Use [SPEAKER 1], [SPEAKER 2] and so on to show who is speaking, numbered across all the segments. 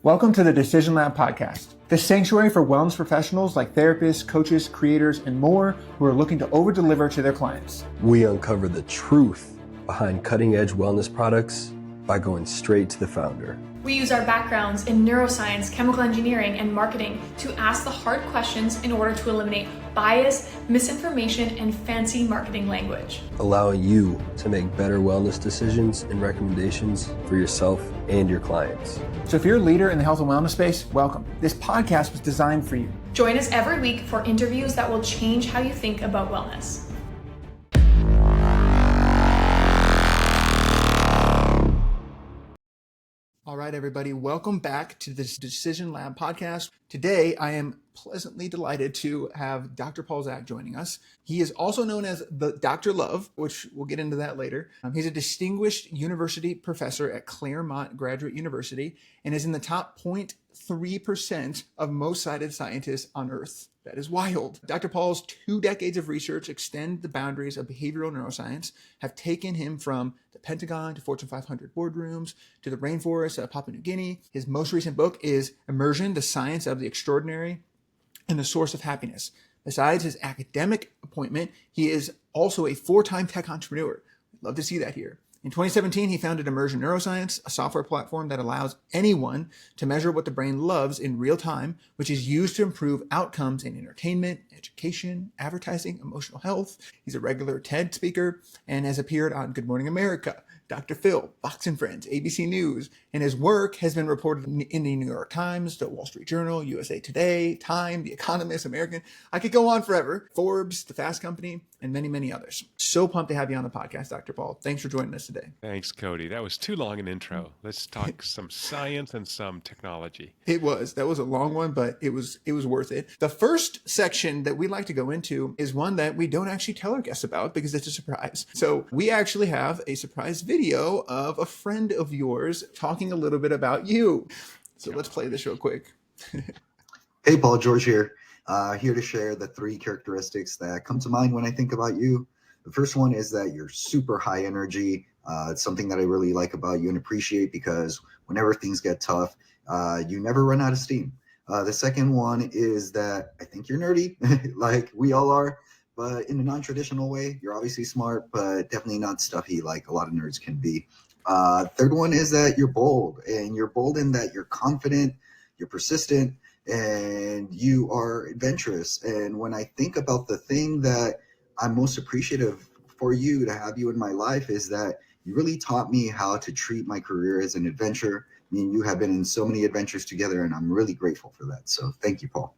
[SPEAKER 1] Welcome to the Decision Lab podcast, the sanctuary for wellness professionals like therapists, coaches, creators, and more who are looking to over-deliver to their clients.
[SPEAKER 2] We uncover the truth behind cutting-edge wellness products by going straight to the founder.
[SPEAKER 3] We use our backgrounds in neuroscience, chemical engineering, and marketing to ask the hard questions in order to eliminate bias, misinformation, and fancy marketing language.
[SPEAKER 2] Allowing you to make better wellness decisions and recommendations for yourself and your clients.
[SPEAKER 1] So if you're a leader in the health and wellness space, welcome. This podcast was designed for you.
[SPEAKER 3] Join us every week for interviews that will change how you think about wellness.
[SPEAKER 1] All right, everybody, welcome back to this Decision Lab podcast. Today, I am pleasantly delighted to have Dr. Paul Zak joining us. He is also known as the Dr. Love, which we'll get into that later. He's a distinguished university professor at Claremont Graduate University and is in the top 0.3% of most cited scientists on Earth. That is wild. Dr. Paul's 2 decades of research extend the boundaries of behavioral neuroscience, have taken him from the Pentagon to Fortune 500 boardrooms to the rainforests of Papua New Guinea. His most recent book is Immersion, the Science of the Extraordinary and the Source of Happiness. Besides his academic appointment, he is also a 4-time tech entrepreneur. Love to see that here. In 2017, he founded Immersion Neuroscience, a software platform that allows anyone to measure what the brain loves in real time, which is used to improve outcomes in entertainment, education, advertising, emotional health. He's a regular TED speaker and has appeared on Good Morning America, Dr. Phil, Fox and Friends, ABC News, and his work has been reported in the New York Times, the Wall Street Journal, USA Today, Time, The Economist, American. I could go on forever. Forbes, The Fast Company, and many, many others. So pumped to have you on the podcast, Dr. Paul. Thanks for joining us today.
[SPEAKER 4] Thanks, Cody. That was too long an intro. Let's talk some science and some technology.
[SPEAKER 1] It was. That was a long one, but it was worth it. The first section that we like to go into is one that we don't actually tell our guests about because it's a surprise. So we actually have a surprise video of a friend of yours talking a little bit about you. So let's play this real quick.
[SPEAKER 5] Hey, Paul, George here. Here to share the 3 characteristics that come to mind when I think about you. The first one is that you're super high energy. It's something that I really like about you and appreciate because whenever things get tough, you never run out of steam. The second one is that I think you're nerdy, like we all are, but in a non-traditional way. You're obviously smart, but definitely not stuffy like a lot of nerds can be. Third one is that you're bold, and you're bold in that you're confident, you're persistent, and you are adventurous. And when I think about the thing that I'm most appreciative for you to have you in my life is that you really taught me how to treat my career as an adventure. I mean, you have been in so many adventures together, and I'm really grateful for that. So thank you, Paul.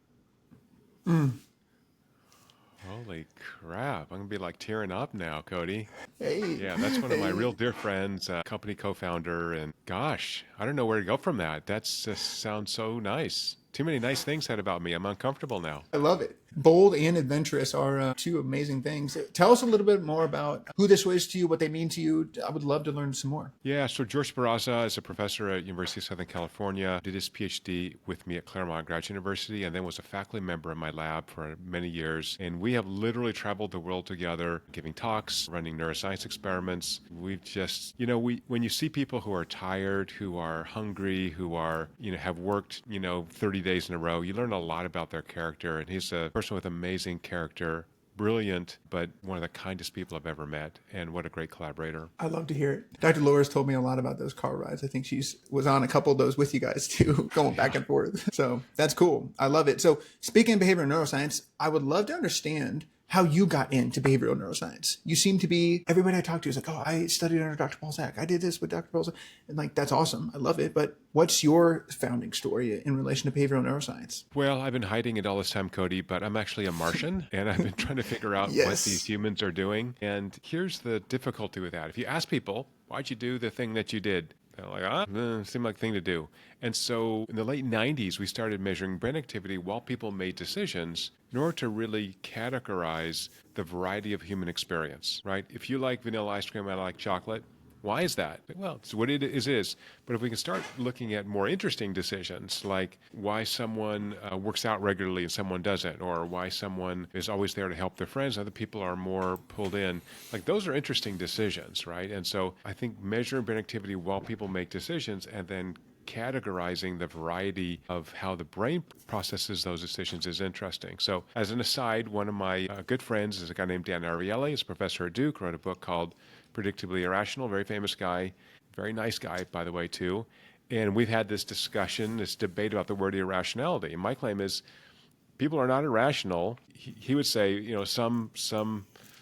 [SPEAKER 4] Holy crap. I'm going to be like tearing up now, Cody.
[SPEAKER 1] Hey.
[SPEAKER 4] Yeah, that's one of my real dear friends, company co-founder. And gosh, I don't know where to go from that. That just sounds so nice. Too many nice things said about me. I'm uncomfortable now.
[SPEAKER 1] I love it. Bold and adventurous are 2 amazing things. Tell us a little bit more about who this was to you, what they mean to you. I would love to learn some more.
[SPEAKER 4] Yeah, so George Barraza is a professor at University of Southern California, did his PhD with me at Claremont Graduate University, and then was a faculty member in my lab for many years. And we have literally traveled the world together, giving talks, running neuroscience experiments. We've just, when you see people who are tired, who are hungry, who are, have worked, 30 days in a row, you learn a lot about their character. And he's a person with amazing character, brilliant, but one of the kindest people I've ever met. And what a great collaborator.
[SPEAKER 1] I love to hear it. Dr. Loris told me a lot about those car rides. I think was on a couple of those with you guys too, going back and forth. So that's cool. I love it. So speaking of behavioral neuroscience, I would love to understand how you got into behavioral neuroscience. You seem to be, everybody I talk to is like, oh, I studied under Dr. Paul Zak. I did this with Dr. Paul Zak. And like, that's awesome. I love it. But what's your founding story in relation to behavioral neuroscience?
[SPEAKER 4] Well, I've been hiding it all this time, Cody, but I'm actually a Martian and I've been trying to figure out what these humans are doing. And here's the difficulty with that. If you ask people, why'd you do the thing that you did? They're like, seemed like a thing to do. And so in the late 90s, we started measuring brain activity while people made decisions in order to really categorize the variety of human experience, right? If you like vanilla ice cream, I like chocolate. Why is that? Well, it's what it is. But if we can start looking at more interesting decisions, like why someone works out regularly and someone doesn't, or why someone is always there to help their friends, other people are more pulled in, like those are interesting decisions, right? And so I think measuring brain activity while people make decisions and then categorizing the variety of how the brain processes those decisions is interesting. So as an aside, one of my good friends is a guy named Dan Ariely. He's a professor at Duke, wrote a book called Predictably Irrational, very famous guy, very nice guy, by the way, too. And we've had this discussion, this debate about the word irrationality. And my claim is people are not irrational. He would say, some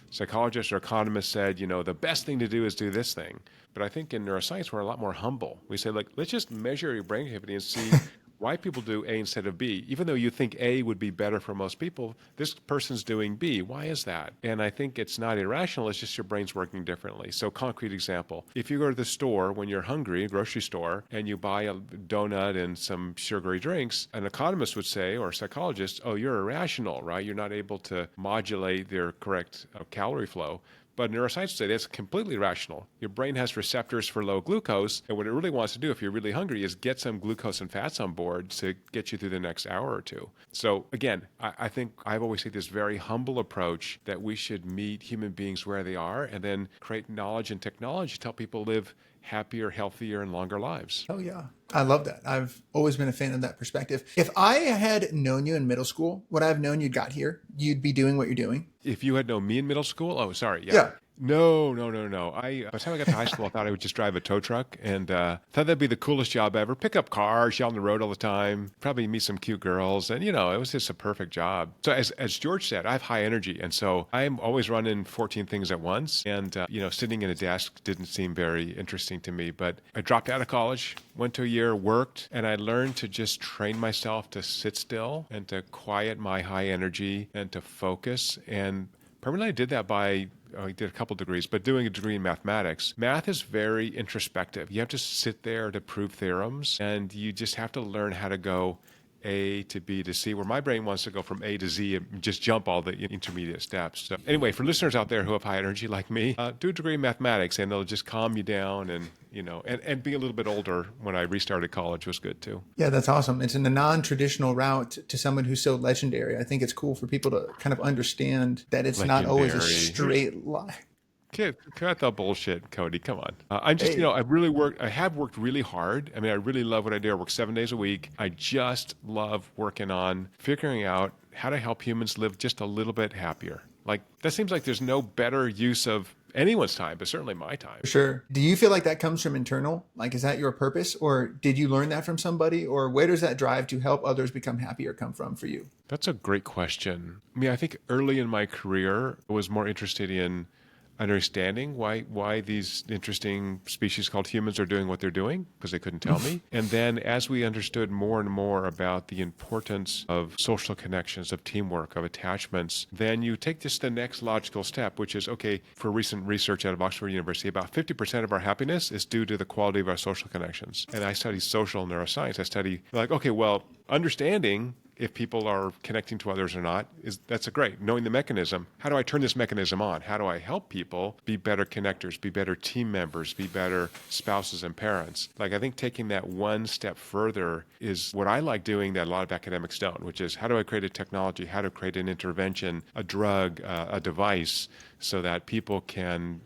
[SPEAKER 4] psychologists or economists said, the best thing to do is do this thing. But I think in neuroscience, we're a lot more humble. We say, let's just measure your brain activity and see why people do A instead of B. Even though you think A would be better for most people, this person's doing B. Why is that? And I think it's not irrational. It's just your brain's working differently. So concrete example, if you go to the store when you're hungry, grocery store, and you buy a donut and some sugary drinks, an economist would say, or a psychologist, oh, you're irrational, right? You're not able to modulate their correct calorie flow. But neuroscience would say that's completely rational. Your brain has receptors for low glucose, and what it really wants to do if you're really hungry is get some glucose and fats on board to get you through the next hour or two. So again, I think I've always taken this very humble approach that we should meet human beings where they are and then create knowledge and technology to help people live happier, healthier, and longer lives.
[SPEAKER 1] Oh, yeah. I love that. I've always been a fan of that perspective. If I had known you in middle school, would I have known you'd got here? You'd be doing what you're doing?
[SPEAKER 4] If you had known me in middle school? Oh, sorry.
[SPEAKER 1] Yeah.
[SPEAKER 4] No. By the time I got to high school, I thought I would just drive a tow truck and thought that'd be the coolest job ever. Pick up cars, yell on the road all the time, probably meet some cute girls. And, it was just a perfect job. So as George said, I have high energy. And so I'm always running 14 things at once. And, sitting in a desk didn't seem very interesting to me. But I dropped out of college, went to a year, worked, and I learned to just train myself to sit still and to quiet my high energy and to focus. And primarily I did that by I did a couple degrees, but doing a degree in mathematics. Math is very introspective. You have to sit there to prove theorems, and you just have to learn how to go A to B to C, where my brain wants to go from A to Z and just jump all the intermediate steps. So anyway, for listeners out there who have high energy like me, do a degree in mathematics, and it'll just calm you down. And and being a little bit older when I restarted college was good too.
[SPEAKER 1] Yeah, that's awesome. It's in a non-traditional route to someone who's so legendary. I think it's cool for people to kind of understand that it's not always a straight line.
[SPEAKER 4] Cut the bullshit, Cody. Come on. I'm just, I have worked really hard. I mean, I really love what I do. I work 7 days a week. I just love working on figuring out how to help humans live just a little bit happier. Like, that seems like there's no better use of anyone's time, but certainly my time.
[SPEAKER 1] Sure. Do you feel like that comes from internal? Like, is that your purpose, or did you learn that from somebody, or where does that drive to help others become happier come from for you?
[SPEAKER 4] That's a great question. I mean, I think early in my career, I was more interested in understanding why these interesting species called humans are doing what they're doing, because they couldn't tell me. And then as we understood more and more about the importance of social connections, of teamwork, of attachments, then you take this the next logical step, which is, okay, for recent research out of Oxford University, about 50% of our happiness is due to the quality of our social connections. And I study social neuroscience. I study, understanding if people are connecting to others or not, that's great. Knowing the mechanism, how do I turn this mechanism on? How do I help people be better connectors, be better team members, be better spouses and parents? Like, I think taking that one step further is what I like doing that a lot of academics don't, which is how do I create a technology, how to create an intervention, a drug, a device, so that people can,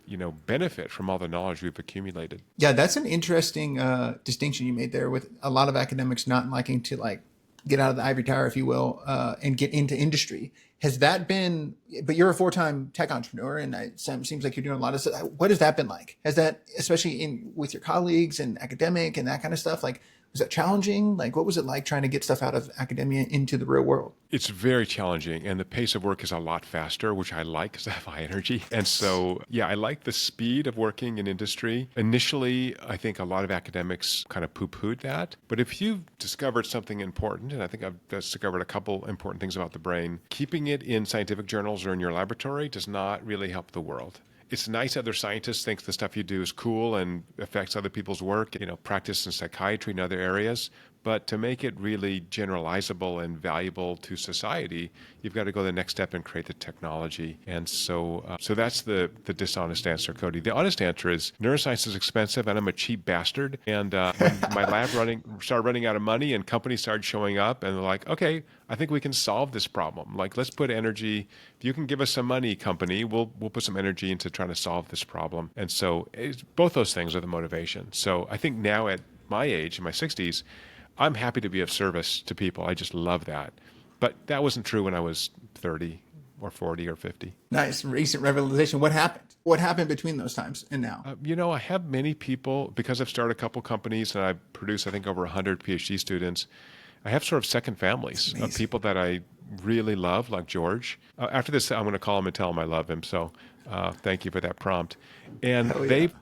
[SPEAKER 4] benefit from all the knowledge we've accumulated.
[SPEAKER 1] Yeah, that's an interesting distinction you made there, with a lot of academics not liking to get out of the ivory tower, if you will, and get into industry. Has that been, but you're a 4-time tech entrepreneur, and it seems like you're doing a lot of stuff. What has that been like? Has that, especially with your colleagues and academic and that kind of stuff, was that challenging? What was it like trying to get stuff out of academia into the real world?
[SPEAKER 4] It's very challenging, and the pace of work is a lot faster, which I like because I have high energy. And so, I like the speed of working in industry. Initially, I think a lot of academics kind of poo-pooed that. But if you've discovered something important, and I think I've discovered a couple important things about the brain, keeping it in scientific journals or in your laboratory does not really help the world. It's nice other scientists think the stuff you do is cool and affects other people's work, practice in psychiatry and other areas. But to make it really generalizable and valuable to society, you've got to go the next step and create the technology. And so that's the dishonest answer, Cody. The honest answer is neuroscience is expensive, and I'm a cheap bastard. And when my lab started running out of money, and companies started showing up, and they're like, okay, I think we can solve this problem. Let's put energy. If you can give us some money, company, we'll put some energy into trying to solve this problem. And so both those things are the motivation. So I think now at my age, in my 60s, I'm happy to be of service to people. I just love that. But that wasn't true when I was 30 or 40 or 50.
[SPEAKER 1] Nice. Recent revelation. What happened? What happened between those times and now?
[SPEAKER 4] I have many people, because I've started a couple companies and I produce, I think, over 100 PhD students. I have sort of second families of people that I really love, like George. After this, I'm going to call him and tell him I love him. So thank you for that prompt. And they've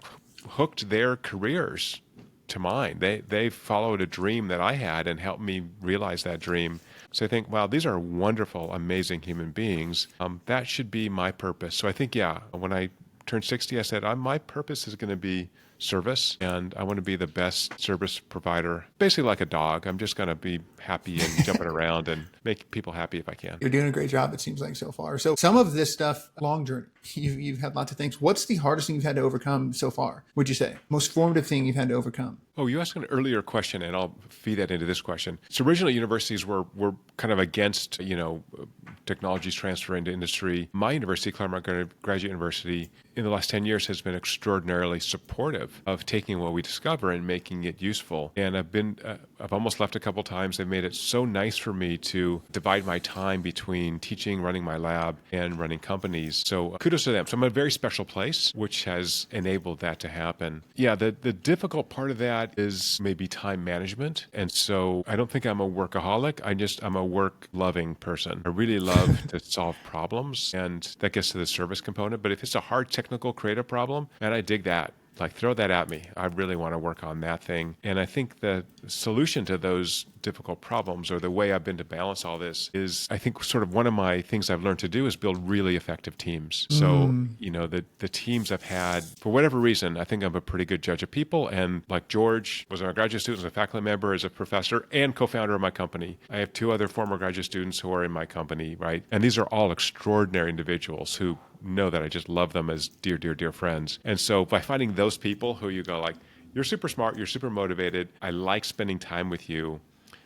[SPEAKER 4] hooked their careers to mine. They followed a dream that I had and helped me realize that dream. So I think, wow, these are wonderful, amazing human beings. That should be my purpose. So I think, when I turned 60, I said, my purpose is going to be service, and I want to be the best service provider, basically like a dog. I'm just going to be happy and jumping around and make people happy if I can.
[SPEAKER 1] You're doing a great job, it seems like, so far. So some of this stuff, long journey, you've had lots of things. What's the hardest thing you've had to overcome so far, would you say? Most formative thing you've had to overcome?
[SPEAKER 4] Oh, you asked an earlier question, and I'll feed that into this question. So originally, universities were kind of against, technologies transfer into industry. My university, Claremont Graduate University, in the last 10 years has been extraordinarily supportive of taking what we discover and making it useful. And I've almost left a couple times. They've made it so nice for me to divide my time between teaching, running my lab, and running companies. So kudos to them. So I'm in a very special place, which has enabled that to happen. Yeah, the difficult part of that is maybe time management. And so I don't think I'm a workaholic. I'm a work-loving person. I really love to solve problems, and that gets to the service component. But if it's a hard technical creative problem, man, I dig that. Like, throw that at me. I really want to work on that thing. And I think the solution to those difficult problems, or the way I've been to balance all this, is I think sort of one of my things I've learned to do is build really effective teams. So, the teams I've had, for whatever reason, I think I'm a pretty good judge of people. And like George was a graduate student, as a faculty member, as a professor, and co-founder of my company. I have 2 other former graduate students who are in my company, right? And these are all extraordinary individuals who know that I just love them as dear, dear, dear friends. And so by finding those people who you go like, you're super smart, you're super motivated, I like spending time with you.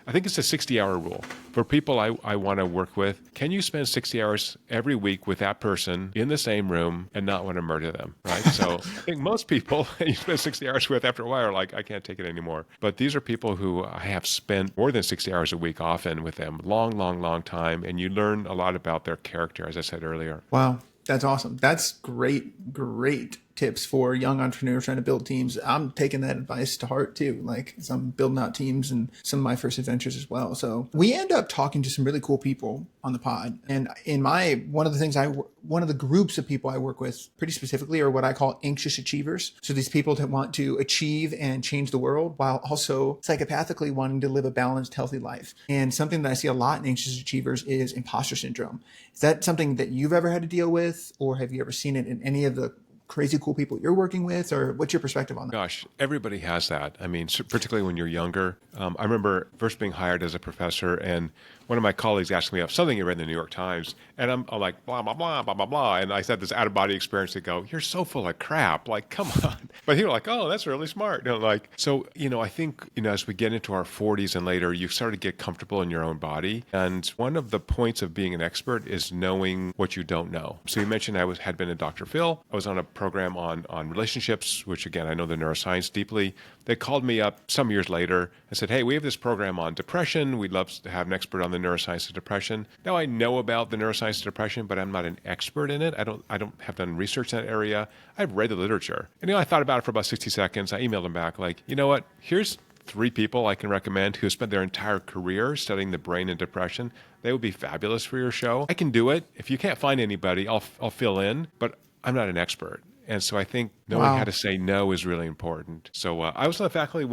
[SPEAKER 4] I think it's a 60-hour rule. For people I want to work with, can you spend 60 hours every week with that person in the same room and not want to murder them, right? So I think most people you spend 60 hours with after a while are like, I can't take it anymore. But these are people who I have spent more than 60 hours a week often with them, long, long, long time. And you learn a lot about their character, as I said earlier.
[SPEAKER 1] Wow. That's awesome. That's great tips for young entrepreneurs trying to build teams. I'm taking that advice to heart too. Like, as I'm building out teams and some of my first adventures as well. So we end up talking to some really cool people on the pod. And in one of the groups of people I work with pretty specifically are what I call anxious achievers. So these people that want to achieve and change the world while also psychopathically wanting to live a balanced, healthy life. And something that I see a lot in anxious achievers is imposter syndrome. Is that something that you've ever had to deal with, or have you ever seen it in any of the crazy cool people you're working with, or what's your perspective on that?
[SPEAKER 4] Gosh, everybody has that. I mean, particularly when you're younger. I remember first being hired as a professor, and one of my colleagues asked me about something he read in the New York Times, and I'm like, blah, blah, blah, blah, blah, blah. And I said this out-of-body experience to go, you're so full of crap. Like, come on. But he was like, oh, that's really smart. I think, as we get into our 40s and later, you start to get comfortable in your own body. And one of the points of being an expert is knowing what you don't know. So you mentioned I had been a Dr. Phil. I was on a program on relationships, which, again, I know the neuroscience deeply. They called me up some years later and said, hey, we have this program on depression. We'd love to have an expert on the neuroscience of depression. Now, I know about the neuroscience of depression, but I'm not an expert in it. I don't have done research in that area. I've read the literature. And I thought about it for about 60 seconds. I emailed them back like, you know what? Here's 3 people I can recommend who have spent their entire career studying the brain and depression. They would be fabulous for your show. I can do it. If you can't find anybody, I'll fill in, but I'm not an expert. And so I think knowing how to say no is really important. So I was on the faculty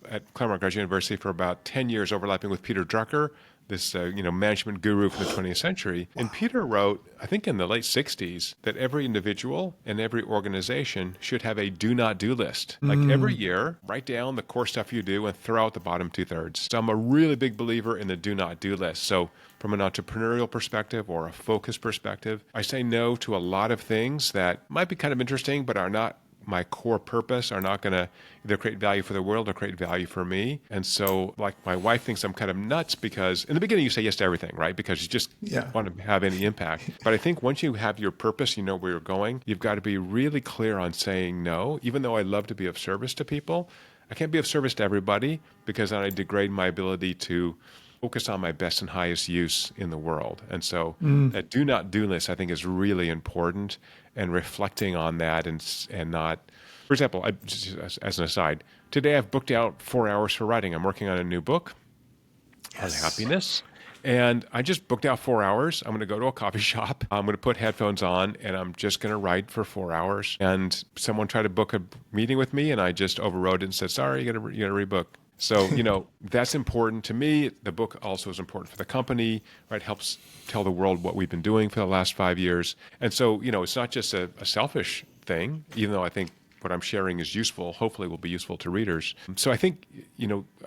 [SPEAKER 4] at Claremont Graduate University for about 10 years, overlapping with Peter Drucker, this management guru from the 20th century. And Peter wrote, I think in the late 60s, that every individual and every organization should have a do not do list. Like every year, write down the core stuff you do and throw out the bottom 2/3. So I'm a really big believer in the do not do list. So from an entrepreneurial perspective or a focus perspective, I say no to a lot of things that might be kind of interesting, but are not my core purpose, are not going to either create value for the world or create value for me. And so, like, my wife thinks I'm kind of nuts because in the beginning you say yes to everything, right? Because you just want to have any impact. But I think once you have your purpose, you know where you're going, you've got to be really clear on saying no. Even though I love to be of service to people, I can't be of service to everybody because then I degrade my ability to focus on my best and highest use in the world. And so that do not do list, I think, is really important, and reflecting on that and not, for example, just as an aside, today I've booked out 4 hours for writing. I'm working on a new book on happiness. And I just booked out 4 hours. I'm going to go to a coffee shop. I'm going to put headphones on, and I'm just going to write for 4 hours. And someone tried to book a meeting with me, and I just overrode it and said, sorry, you got to rebook. So, that's important to me. The book also is important for the company, right? Helps tell the world what we've been doing for the last 5 years. And so, it's not just a selfish thing, even though I think what I'm sharing is useful, hopefully will be useful to readers. So I think,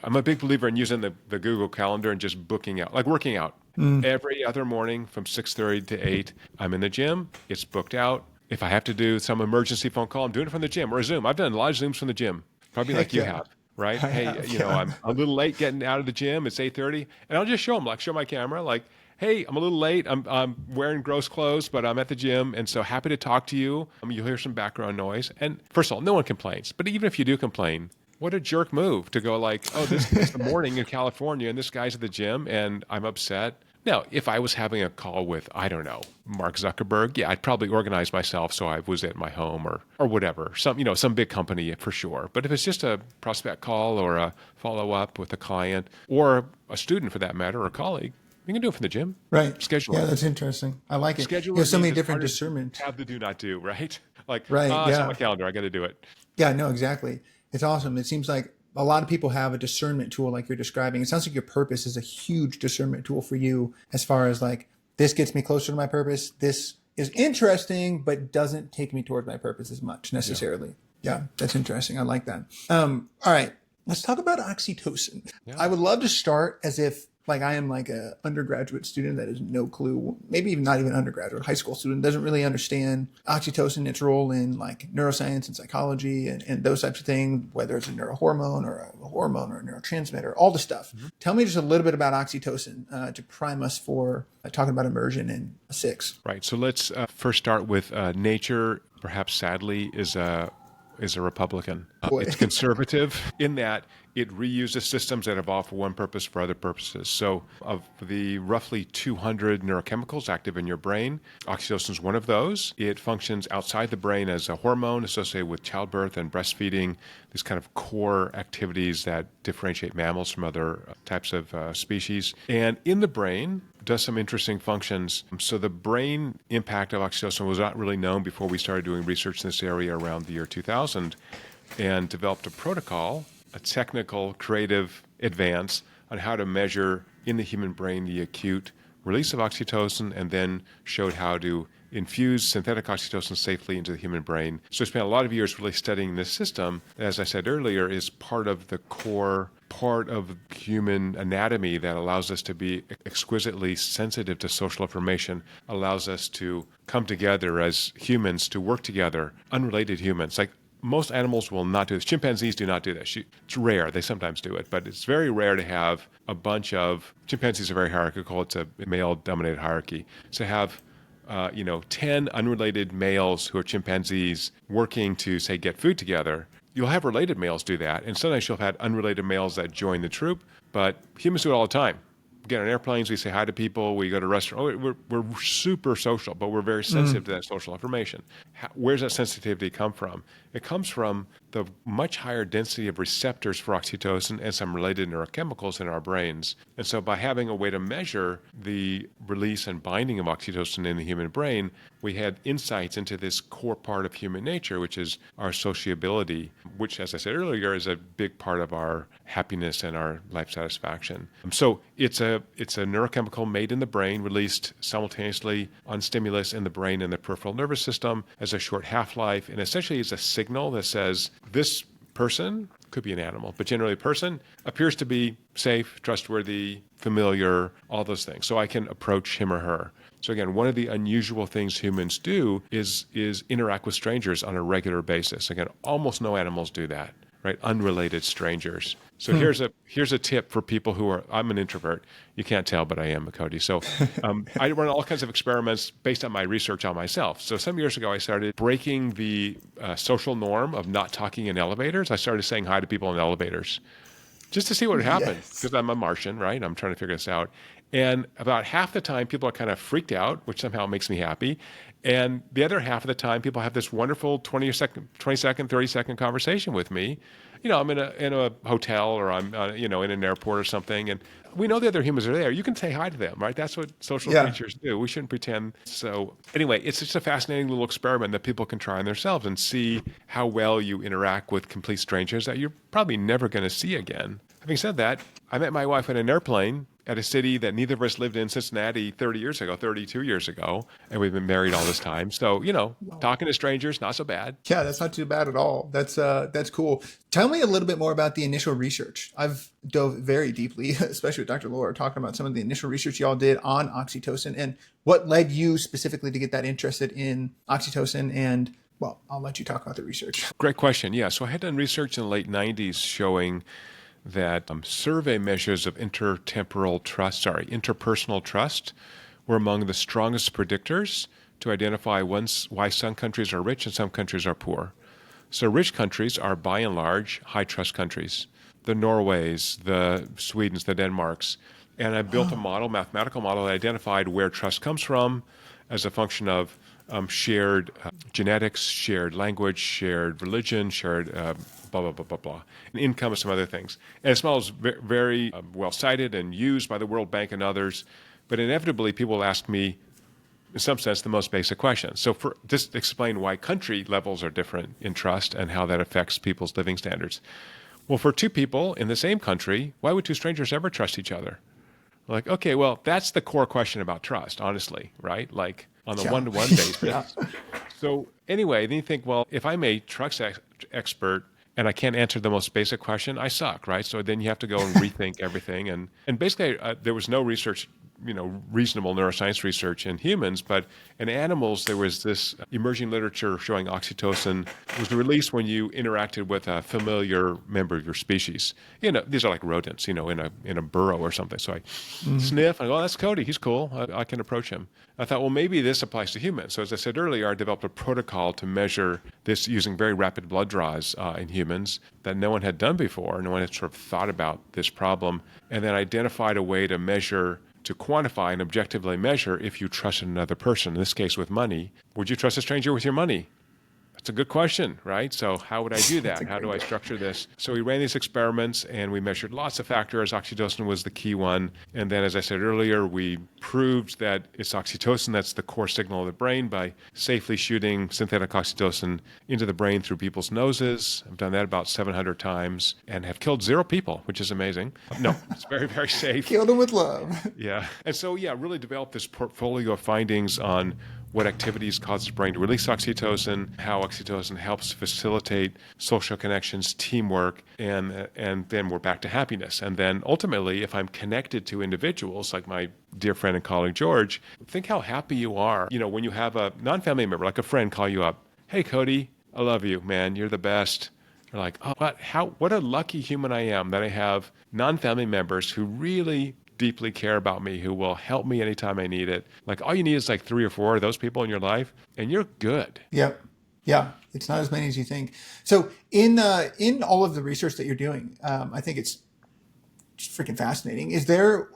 [SPEAKER 4] I'm a big believer in using the Google Calendar and just booking out, like working out. Every other morning from 6:30 to 8, I'm in the gym. It's booked out. If I have to do some emergency phone call, I'm doing it from the gym or a Zoom. I've done a lot of Zooms from the gym, probably like you have. Right? I'm a little late getting out of the gym. It's 8:30, and I'll just show my camera, like, hey, I'm a little late. I'm wearing gross clothes, but I'm at the gym, and so happy to talk to you. You'll hear some background noise. And first of all, no one complains. But even if you do complain, what a jerk move to go like, oh, this is the morning in California, and this guy's at the gym, and I'm upset. Now, if I was having a call with, I don't know, Mark Zuckerberg, yeah, I'd probably organize myself so I was at my home or whatever, some big company for sure. But if it's just a prospect call or a follow-up with a client or a student for that matter or a colleague, you can do it from the gym.
[SPEAKER 1] Right.
[SPEAKER 4] Schedule.
[SPEAKER 1] Yeah, that's interesting. I like it.
[SPEAKER 4] Schedule.
[SPEAKER 1] There's so many different discernment.
[SPEAKER 4] Have the do not do, right? Like,
[SPEAKER 1] right,
[SPEAKER 4] it's on my calendar. I got to do it.
[SPEAKER 1] Yeah, no, exactly. It's awesome. It seems like a lot of people have a discernment tool like you're describing. It sounds like your purpose is a huge discernment tool for you as far as like, this gets me closer to my purpose. This is interesting, but doesn't take me towards my purpose as much necessarily. Yeah, that's interesting. I like that. All right, let's talk about oxytocin. Yeah. I would love to start as if like I am like a undergraduate student that has no clue, maybe even not even undergraduate, high school student, doesn't really understand oxytocin, its role in like neuroscience and psychology and those types of things, whether it's a neurohormone or a hormone or a neurotransmitter, all the stuff. Mm-hmm. Tell me just a little bit about oxytocin to prime us for talking about immersion in 6.
[SPEAKER 4] Right. So let's first start with nature, perhaps sadly, is a Republican. It's conservative in that it reuses systems that evolved for one purpose for other purposes. So of the roughly 200 neurochemicals active in your brain, oxytocin is one of those. It functions outside the brain as a hormone associated with childbirth and breastfeeding, these kind of core activities that differentiate mammals from other types of species. And in the brain, does some interesting functions. So the brain impact of oxytocin was not really known before we started doing research in this area around the year 2000 and developed a protocol, a technical, creative advance on how to measure in the human brain the acute release of oxytocin and then showed how to infuse synthetic oxytocin safely into the human brain. So I spent a lot of years really studying this system. As I said earlier, is part of the core part of human anatomy that allows us to be exquisitely sensitive to social information, allows us to come together as humans, to work together, unrelated humans. Like most animals will not do this. Chimpanzees do not do this. It's rare. They sometimes do it, but it's very rare to have a bunch of, chimpanzees are very hierarchical. It's a male-dominated hierarchy. So have 10 unrelated males who are chimpanzees working to, say, get food together. You'll have related males do that, and sometimes you'll have unrelated males that join the troop, but humans do it all the time. We get on airplanes, we say hi to people, we go to restaurants. We're super social, but we're very sensitive to that social information. Where's that sensitivity come from? It comes from the much higher density of receptors for oxytocin and some related neurochemicals in our brains. And so by having a way to measure the release and binding of oxytocin in the human brain, we had insights into this core part of human nature, which is our sociability, which, as I said earlier, is a big part of our happiness and our life satisfaction. So it's a neurochemical made in the brain, released simultaneously on stimulus in the brain and the peripheral nervous system, as a short half-life, and essentially is a signal that says this person, could be an animal, but generally a person, appears to be safe, trustworthy, familiar, all those things. So I can approach him or her. So again, one of the unusual things humans do is interact with strangers on a regular basis. Again, almost no animals do that. right? Unrelated strangers. So here's a tip for people who are, I'm an introvert. You can't tell, but I am, Cody. So I run all kinds of experiments based on my research on myself. So some years ago, I started breaking the social norm of not talking in elevators. I started saying hi to people in elevators just to see what would happen, because I'm a Martian, right? I'm trying to figure this out. And about half the time, people are kind of freaked out, which somehow makes me happy. And the other half of the time, people have this wonderful 20-second, 30-second conversation with me. I'm in a hotel, or I'm in an airport or something, and we know the other humans are there. You can say hi to them, right? That's what social creatures do. We shouldn't pretend. So anyway, it's just a fascinating little experiment that people can try on themselves and see how well you interact with complete strangers that you're probably never going to see again. Having said that, I met my wife on an airplane at a city that neither of us lived in, Cincinnati, 32 years ago, and we've been married all this time. So, talking to strangers, not so bad.
[SPEAKER 1] Yeah, that's not too bad at all. That's cool. Tell me a little bit more about the initial research. I've dove very deeply, especially with Dr. Laura, talking about some of the initial research y'all did on oxytocin and what led you specifically to get that interested in oxytocin. And, well, I'll let you talk about the research.
[SPEAKER 4] Great question. Yeah, so I had done research in the late 90s showing that survey measures of interpersonal trust were among the strongest predictors to identify why some countries are rich and some countries are poor. So rich countries are by and large high trust countries, the Norways, the Swedens, the Denmarks. And I built a mathematical model that identified where trust comes from as a function of shared genetics, shared language, shared religion, shared blah, blah, blah, blah, blah, and income and some other things. And this model is very well cited and used by the World Bank and others. But inevitably, people will ask me, in some sense, the most basic question. So just explain why country levels are different in trust and how that affects people's living standards. Well, for two people in the same country, why would two strangers ever trust each other? Like, okay, well, that's the core question about trust, honestly, right? Like on the one-to-one basis. So anyway, then you think, well, if I'm a trust expert and I can't answer the most basic question, I suck, right? So then you have to go and rethink everything. And basically, there was no research, reasonable neuroscience research in humans, but in animals, there was this emerging literature showing oxytocin was released when you interacted with a familiar member of your species. These are like rodents, in a burrow or something. So I sniff, and I go, oh, that's Cody. He's cool. I can approach him. I thought, well, maybe this applies to humans. So as I said earlier, I developed a protocol to measure this using very rapid blood draws in humans that no one had done before. No one had sort of thought about this problem, and then identified a way to quantify and objectively measure if you trusted another person. In this case, with money. Would you trust a stranger with your money? That's a good question, right? So how would I do that? How do I structure this? So we ran these experiments and we measured lots of factors. Oxytocin was the key one. And then, as I said earlier, we proved that it's oxytocin that's the core signal of the brain by safely shooting synthetic oxytocin into the brain through people's noses. I've done that about 700 times and have killed 0 people, which is amazing. No, it's very, very safe.
[SPEAKER 1] Killed them with love.
[SPEAKER 4] Yeah. And so, really developed this portfolio of findings on what activities cause the brain to release oxytocin, how oxytocin helps facilitate social connections, teamwork, and then we're back to happiness. And then ultimately, if I'm connected to individuals like my dear friend and colleague George, think how happy you are. When you have a non-family member, like a friend, call you up, hey, Cody, I love you, man, you're the best. You're like, oh, what a lucky human I am that I have non-family members who really deeply care about me, who will help me anytime I need it. Like all you need is like 3 or 4 of those people in your life, and you're good.
[SPEAKER 1] Yep. Yeah. It's not as many as you think. So in all of the research that you're doing, I think it's just freaking fascinating. Is there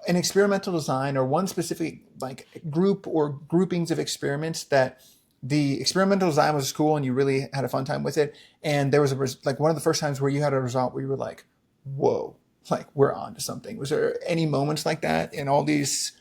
[SPEAKER 1] an experimental design or one specific like group or groupings of experiments that the experimental design was cool and you really had a fun time with it, and there was one of the first times where you had a result where you were like, whoa, like we're on to something? Was there any moments like that in all these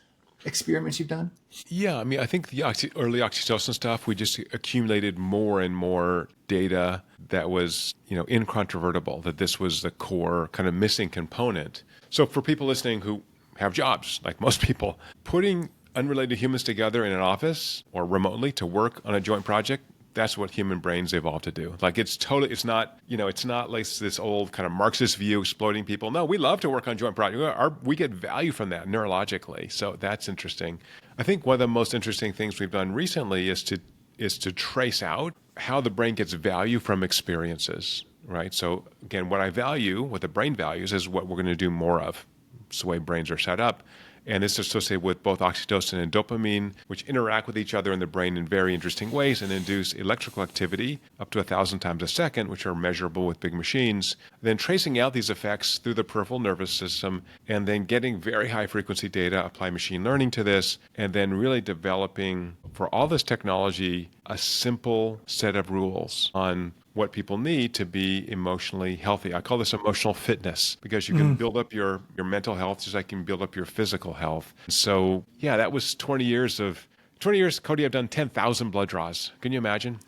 [SPEAKER 1] experiments you've done?
[SPEAKER 4] Yeah, I think the early oxytocin stuff, we just accumulated more and more data that was, incontrovertible, that this was the core kind of missing component. So for people listening who have jobs, like most people, putting unrelated humans together in an office or remotely to work on a joint project, that's what human brains evolved to do. Like it's not like this old kind of Marxist view exploiting people. No, we love to work on joint projects. We get value from that neurologically. So that's interesting. I think one of the most interesting things we've done recently is to trace out how the brain gets value from experiences. right? So again, what I value, what the brain values, is what we're going to do more of. It's the way brains are set up. And it's associated with both oxytocin and dopamine, which interact with each other in the brain in very interesting ways and induce electrical activity up to 1,000 times a second, which are measurable with big machines. Then tracing out these effects through the peripheral nervous system, and then getting very high frequency data, apply machine learning to this, and then really developing, for all this technology, a simple set of rules on what people need to be emotionally healthy. I call this emotional fitness, because you can build up your mental health just like you can build up your physical health. So yeah, that was 20 years, Cody, I've done 10,000 blood draws. Can you imagine?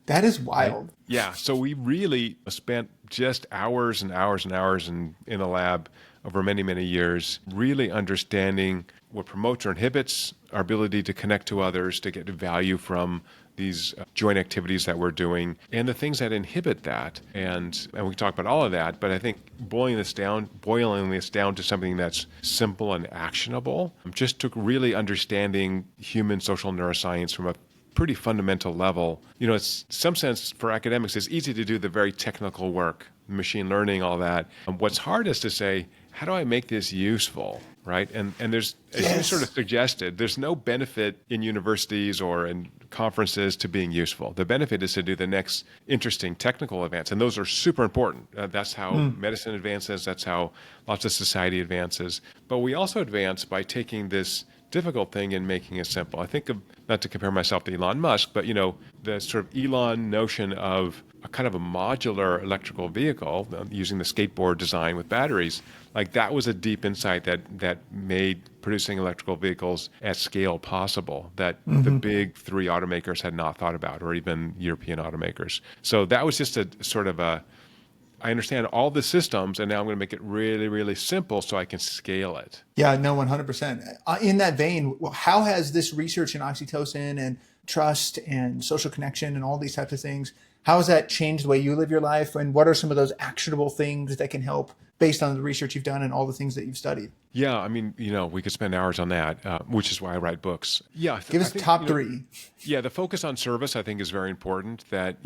[SPEAKER 1] That is wild.
[SPEAKER 4] Yeah. So we really spent just hours and hours and hours in a lab over many, many years, really understanding what promotes or inhibits our ability to connect to others, to get value from these joint activities that we're doing, and the things that inhibit that. And we can talk about all of that, but I think boiling this down to something that's simple and actionable just took really understanding human social neuroscience from a pretty fundamental level. It's some sense for academics, it's easy to do the very technical work, machine learning, all that. What's hard is to say, how do I make this useful, right? And there's, as you sort of suggested, there's no benefit in universities or in conferences to being useful. The benefit is to do the next interesting technical advance, and those are super important. That's how medicine advances. That's how lots of society advances. But we also advance by taking this difficult thing and making it simple. I think of, not to compare myself to Elon Musk, but the sort of Elon notion of a kind of a modular electrical vehicle using the skateboard design with batteries, like that was a deep insight that made producing electrical vehicles at scale possible that the big three automakers had not thought about, or even European automakers. So that was just a sort of I understand all the systems, and now I'm going to make it really, really simple so I can scale it.
[SPEAKER 1] Yeah, no, 100%. In that vein, how has this research in oxytocin and trust and social connection and all these types of things, how has that changed the way you live your life? And what are some of those actionable things that can help based on the research you've done and all the things that you've studied?
[SPEAKER 4] Yeah, I mean, we could spend hours on that, which is why I write books. Yeah,
[SPEAKER 1] give us top three.
[SPEAKER 4] Yeah, the focus on service, I think, is very important. That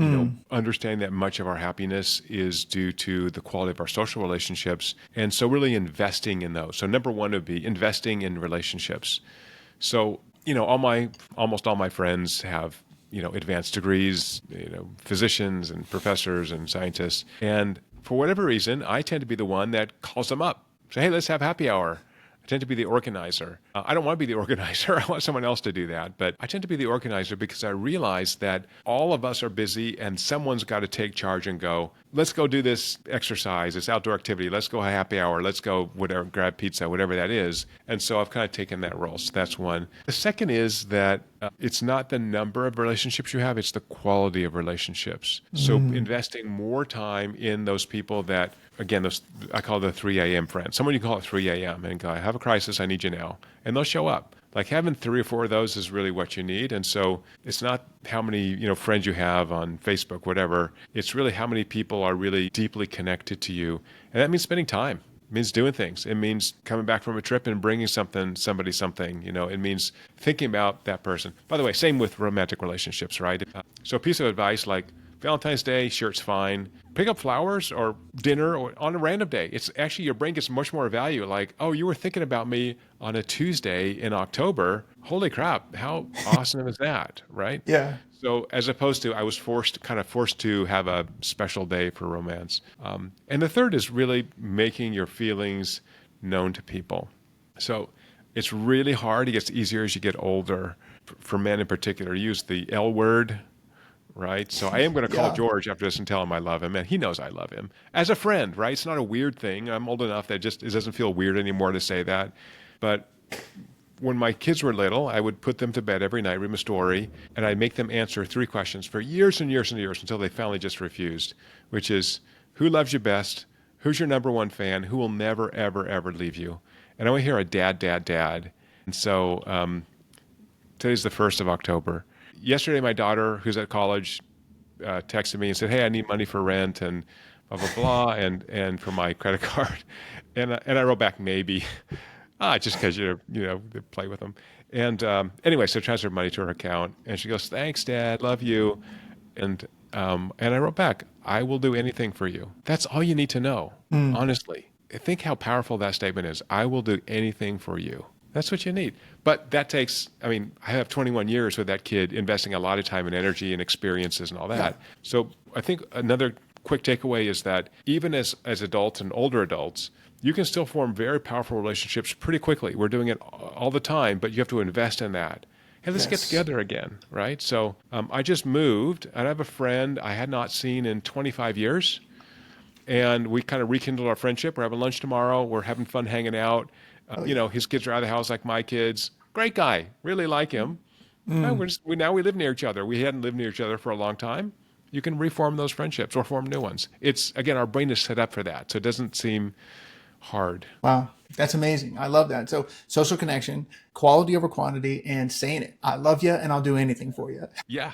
[SPEAKER 4] understanding that much of our happiness is due to the quality of our social relationships, and so really investing in those. So number one would be investing in relationships. So almost all my friends have advanced degrees, physicians and professors and scientists, and for whatever reason, I tend to be the one that calls them up. Say, hey, let's have happy hour. I tend to be the organizer. I don't want to be the organizer. I want someone else to do that. But I tend to be the organizer because I realize that all of us are busy and someone's got to take charge and go, let's go do this exercise, this outdoor activity. Let's go happy hour. Let's go whatever, grab pizza, whatever that is. And so I've kind of taken that role. So that's one. The second is that it's not the number of relationships you have, it's the quality of relationships. So investing more time in those people that, again, those I call the 3 a.m. friends. Someone you call at 3 a.m. and go, I have a crisis, I need you now. And they'll show up. Like having 3 or 4 of those is really what you need. And so it's not how many friends you have on Facebook, whatever. It's really how many people are really deeply connected to you. And that means spending time. It means doing things. It means coming back from a trip and bringing somebody something. It means thinking about that person. By the way, same with romantic relationships, right? So a piece of advice like Valentine's Day, sure, it's fine. Pick up flowers or dinner or on a random day. It's actually, your brain gets much more value. Like, oh, you were thinking about me on a Tuesday in October. Holy crap. How awesome is that, right?
[SPEAKER 1] Yeah.
[SPEAKER 4] So as opposed to, I was forced to have a special day for romance. And the third is really making your feelings known to people. So it's really hard. It gets easier as you get older. For men in particular, use the L word, right? So I am going to call George after this and tell him I love him. And he knows I love him. As a friend, right? It's not a weird thing. I'm old enough that it doesn't feel weird anymore to say that. But when my kids were little, I would put them to bed every night, read them a story, and I'd make them answer 3 questions for years and years and years until they finally just refused, which is, who loves you best? Who's your number one fan? Who will never, ever, ever leave you? And I want to hear a dad, dad, dad. And so today's the 1st of October. Yesterday, my daughter, who's at college, texted me and said, hey, I need money for rent and blah, blah, blah, and for my credit card. And I wrote back, maybe. Just because, they play with them. And anyway, so I transferred money to her account. And she goes, thanks, Dad, love you. And And I wrote back, I will do anything for you. That's all you need to know, honestly. Think how powerful that statement is. I will do anything for you. That's what you need. But that takes, I have 21 years with that kid investing a lot of time and energy and experiences and all that. Yeah. So I think another quick takeaway is that even as adults and older adults, you can still form very powerful relationships pretty quickly. We're doing it all the time, but you have to invest in that. Hey, let's get together again, right? So I just moved, and I have a friend I had not seen in 25 years, and we kind of rekindled our friendship. We're having lunch tomorrow. We're having fun hanging out. His kids are out of the house like my kids. Great guy. Really like him. Now we live near each other. We hadn't lived near each other for a long time. You can reform those friendships or form new ones. It's, again, our brain is set up for that, so it doesn't seem hard.
[SPEAKER 1] Wow. That's amazing. I love that. So social connection, quality over quantity, and saying it. I love you and I'll do anything for you.
[SPEAKER 4] Yeah.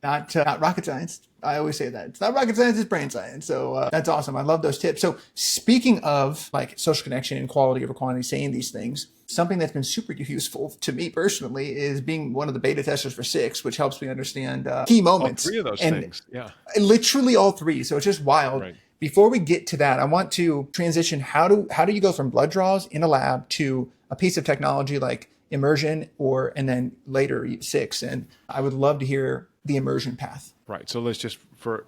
[SPEAKER 1] Not rocket science. I always say that. It's not rocket science, it's brain science. So that's awesome. I love those tips. So speaking of like social connection and quality over quantity, saying these things, something that's been super useful to me personally is being one of the beta testers for 6, which helps me understand key moments.
[SPEAKER 4] All 3 of those things. Yeah.
[SPEAKER 1] Literally all 3. So it's just wild. Right. Before we get to that, I want to transition. How do you go from blood draws in a lab to a piece of technology like immersion and then later 6? And I would love to hear the immersion path.
[SPEAKER 4] Right. So let's just, for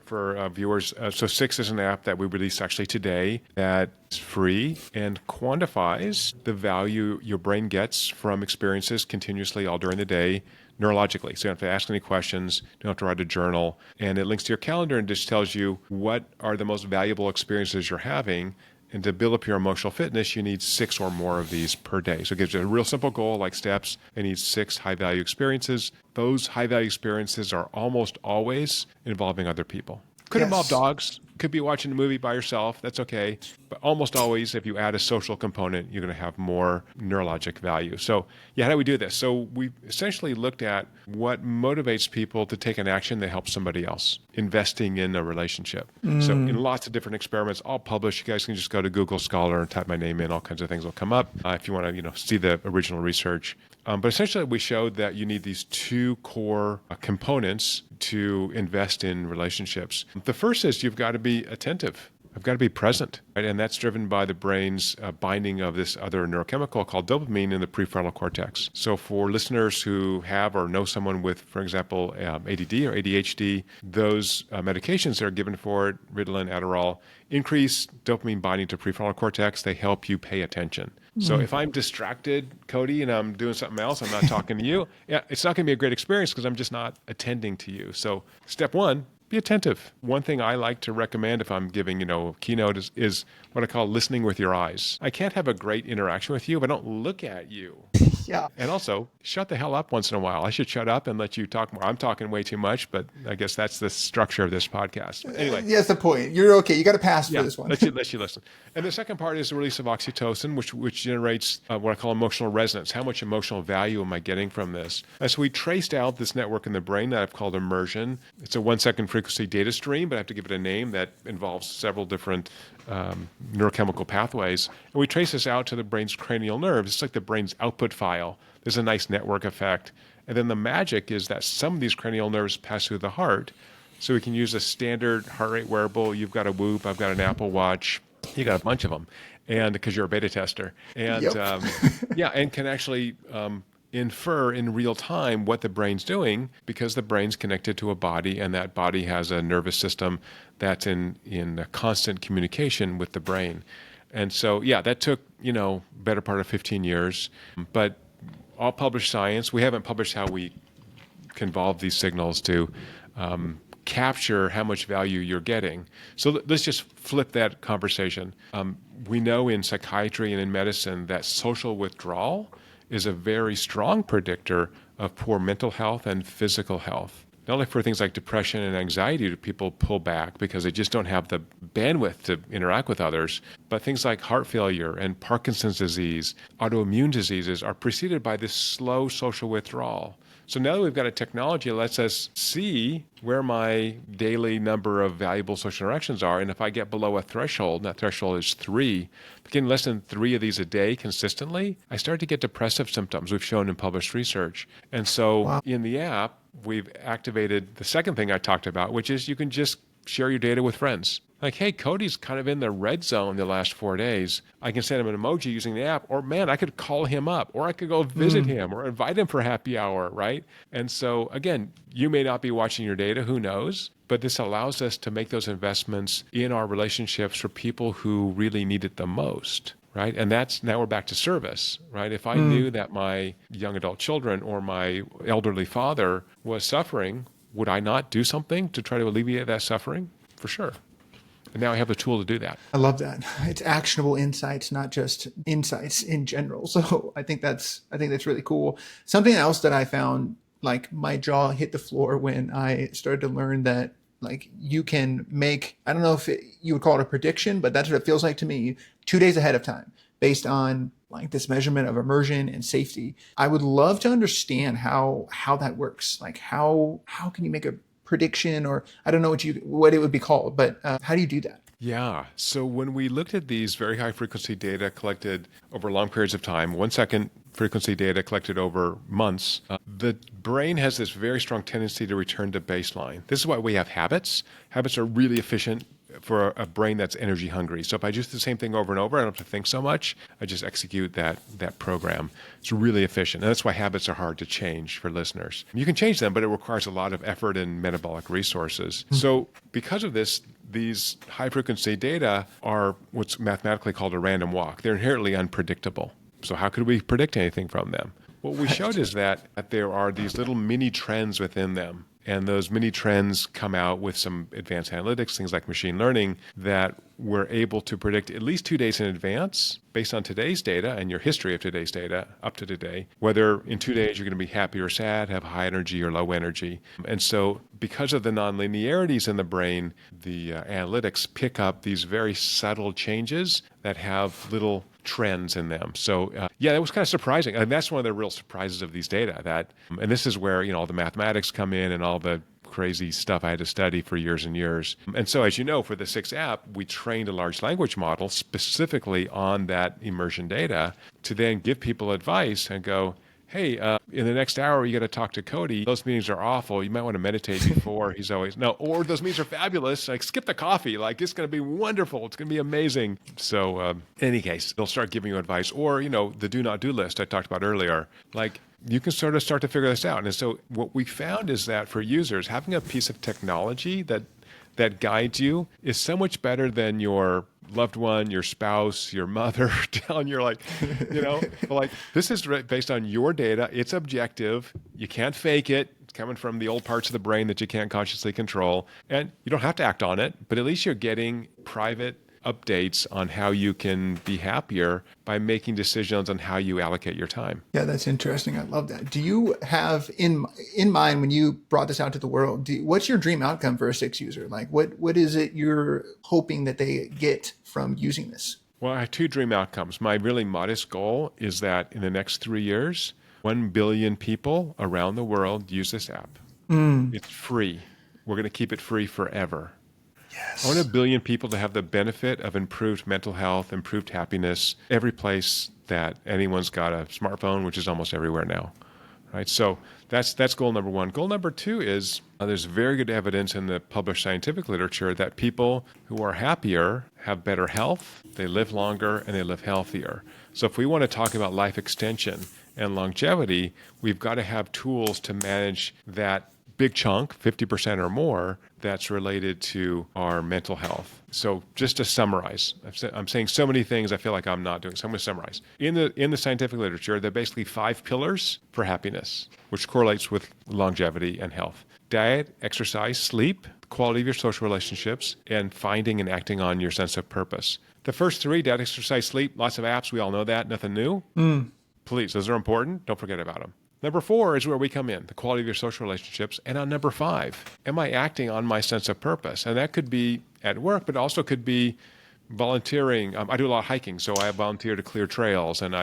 [SPEAKER 4] viewers, so 6 is an app that we released actually today that's free and quantifies the value your brain gets from experiences continuously all during the day, neurologically. So you don't have to ask any questions, you don't have to write a journal, and it links to your calendar and just tells you what are the most valuable experiences you're having. And to build up your emotional fitness, you need 6 or more of these per day. So it gives you a real simple goal like steps. I need 6 high-value experiences. Those high-value experiences are almost always involving other people. Could involve dogs. Could be watching a movie by yourself. That's okay. But almost always, if you add a social component, you're going to have more neurologic value. So how do we do this? So we essentially looked at what motivates people to take an action that helps somebody else, investing in a relationship. So in lots of different experiments, all published. You guys can just go to Google Scholar and type my name in. All kinds of things will come up if you want to see the original research. But essentially, we showed that you need these 2 core components to invest in relationships. The first is you've got to be attentive. I've got to be present, right? And that's driven by the brain's binding of this other neurochemical called dopamine in the prefrontal cortex. So for listeners who have or know someone with, for example, ADD or ADHD, those medications that are given for it, Ritalin, Adderall, increase dopamine binding to prefrontal cortex. They help you pay attention. So if I'm distracted, Cody, and I'm doing something else, I'm not talking to you, it's not going to be a great experience because I'm just not attending to you. So step 1, be attentive. One thing I like to recommend if I'm giving, a keynote is what I call listening with your eyes. I can't have a great interaction with you if I don't look at you.
[SPEAKER 1] Yeah.
[SPEAKER 4] And also, shut the hell up once in a while. I should shut up and let you talk more. I'm talking way too much, but I guess that's the structure of this podcast. Anyway.
[SPEAKER 1] That's the point. You're okay. You got to pass for this one.
[SPEAKER 4] let you listen. And the second part is the release of oxytocin, which generates what I call emotional resonance. How much emotional value am I getting from this? And so we traced out this network in the brain that I've called immersion. It's a 1-second frequency data stream, but I have to give it a name that involves several different neurochemical pathways. And we trace this out to the brain's cranial nerves. It's like the brain's output file. There's a nice network effect. And then the magic is that some of these cranial nerves pass through the heart. So we can use a standard heart rate wearable. You've got a Whoop. I've got an Apple Watch. You got a bunch of them. And because you're a beta tester. And and can actually infer in real time what the brain's doing because the brain's connected to a body and that body has a nervous system that's in a constant communication with the brain. And so, that took, better part of 15 years, but all published science. We haven't published how we convolve these signals to capture how much value you're getting. So let's just flip that conversation. We know in psychiatry and in medicine that social withdrawal is a very strong predictor of poor mental health and physical health. Not only for things like depression and anxiety do people pull back because they just don't have the bandwidth to interact with others, but things like heart failure and Parkinson's disease, autoimmune diseases are preceded by this slow social withdrawal. So now that we've got a technology that lets us see where my daily number of valuable social interactions are, and if I get below a threshold, and that threshold is 3, getting less than 3 of these a day consistently, I start to get depressive symptoms we've shown in published research. And so in the app, we've activated the second thing I talked about, which is you can just share your data with friends. Like, hey, Cody's kind of in the red zone the last 4 days. I can send him an emoji using the app, or man, I could call him up, or I could go visit him, or invite him for happy hour, right? And so again, you may not be watching your data, who knows? But this allows us to make those investments in our relationships for people who really need it the most. Right. And now we're back to service, right? If I knew that my young adult children or my elderly father was suffering, would I not do something to try to alleviate that suffering? For sure. And now I have the tool to do that.
[SPEAKER 1] I love that. It's actionable insights, not just insights in general. So I think that's really cool. Something else that I found, like my jaw hit the floor when I started to learn that like you can make, I don't know if you would call it a prediction, but that's what it feels like to me, 2 days ahead of time based on like this measurement of immersion and safety. I would love to understand how that works. Like how can you make a prediction, or I don't know what it would be called, but how do you do that?
[SPEAKER 4] Yeah. So when we looked at these very high frequency data collected over long periods of time, 1 second frequency data collected over months, the brain has this very strong tendency to return to baseline. This is why we have habits. Habits are really efficient for a brain that's energy hungry. So if I do the same thing over and over, I don't have to think so much. I just execute that program. It's really efficient. And that's why habits are hard to change for listeners. You can change them, but it requires a lot of effort and metabolic resources. So because of this, these high frequency data are what's mathematically called a random walk. They're inherently unpredictable. So how could we predict anything from them? What we showed is that there are these little mini trends within them. And those mini trends come out with some advanced analytics, things like machine learning, that we're able to predict at least 2 days in advance based on today's data and your history of today's data up to today, whether in 2 days you're going to be happy or sad, have high energy or low energy. And so because of the nonlinearities in the brain, the analytics pick up these very subtle changes that have little trends in them. So yeah, it was kind of surprising. And that's one of the real surprises of these data, and this is where, all the mathematics come in and all the crazy stuff I had to study for years and years. And so, as you know, for the 6 app, we trained a large language model specifically on that immersion data to then give people advice and go, hey, in the next hour, you got to talk to Cody. Those meetings are awful. You might want to meditate before. He's always, no, or those meetings are fabulous. Like, skip the coffee. Like, it's going to be wonderful. It's going to be amazing. So in any case, they'll start giving you advice. Or, the do not do list I talked about earlier. Like, you can sort of start to figure this out. And so what we found is that for users, having a piece of technology that guides you is so much better than your loved one, your spouse, your mother telling you, like, like, this is based on your data. It's objective. You can't fake it. It's coming from the old parts of the brain that you can't consciously control. And you don't have to act on it, but at least you're getting private updates on how you can be happier by making decisions on how you allocate your time.
[SPEAKER 1] Yeah, that's interesting. I love that. Do you have in mind, when you brought this out to the world, what's your dream outcome for a 6 user? Like, what is it you're hoping that they get from using this?
[SPEAKER 4] Well, I have 2 dream outcomes. My really modest goal is that in the next 3 years, 1 billion people around the world use this app. It's free. We're going to keep it free forever.
[SPEAKER 1] Yes.
[SPEAKER 4] I want 1 billion people to have the benefit of improved mental health, improved happiness, every place that anyone's got a smartphone, which is almost everywhere now. Right? So that's goal number 1. Goal number 2 is there's very good evidence in the published scientific literature that people who are happier have better health, they live longer, and they live healthier. So if we want to talk about life extension and longevity, we've got to have tools to manage that big chunk, 50% or more, that's related to our mental health. So just to summarize, I'm saying so many things I feel like I'm not doing, so I'm going to summarize. In the scientific literature, there are basically 5 pillars for happiness, which correlates with longevity and health. Diet, exercise, sleep, quality of your social relationships, and finding and acting on your sense of purpose. The first 3, diet, exercise, sleep, lots of apps, we all know that, nothing new. Please, those are important. Don't forget about them. Number 4 is where we come in, the quality of your social relationships. And on number 5, am I acting on my sense of purpose? And that could be at work, but also could be volunteering. I do a lot of hiking, so I volunteer to clear trails, and